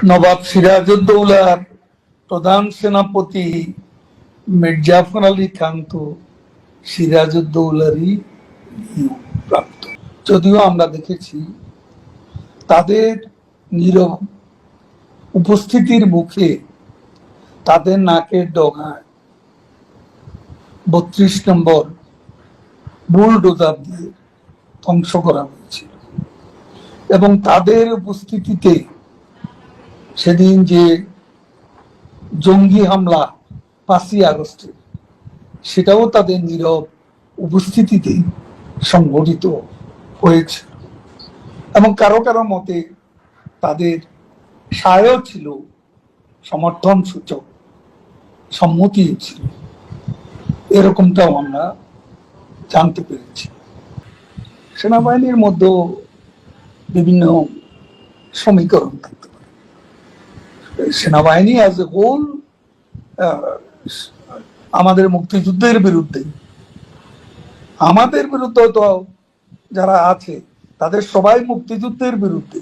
নবাব সিরাজউদ্দৌলার প্রধান সেনাপতি মীর জাফর আলী খান তো সিরাজউদ্দৌলারই প্রাপ্ত। যদিও আমরা দেখেছি তাদের নীরব উপস্থিতির মুখে তাদের নাকের ডগায় ৩২ নম্বর বুলডোজার দিয়ে ধ্বংস করা হয়েছিল এবং তাদের উপস্থিতিতে সেদিন যে জঙ্গি হামলা ৫ই আগস্টে সেটাও তাদের নীরব উপস্থিতিতে সংঘটিত হয়েছে এবং কারো কারো মতে তাদের সায়ও ছিল, সমর্থন সূচক, সম্মতি ছিল, এরকমটাও আমরা জানতে পেরেছি। সেনাবাহিনীর মধ্যে বিভিন্ন সমীকরণ থাকতে পারে। সেনাবাহিনী অ্যাজ এ হোল আমাদের মুক্তিযুদ্ধের বিরুদ্ধে, আমাদের বিরুদ্ধে তো যারা আছে তাদের সবাই মুক্তিযুদ্ধের বিরুদ্ধে।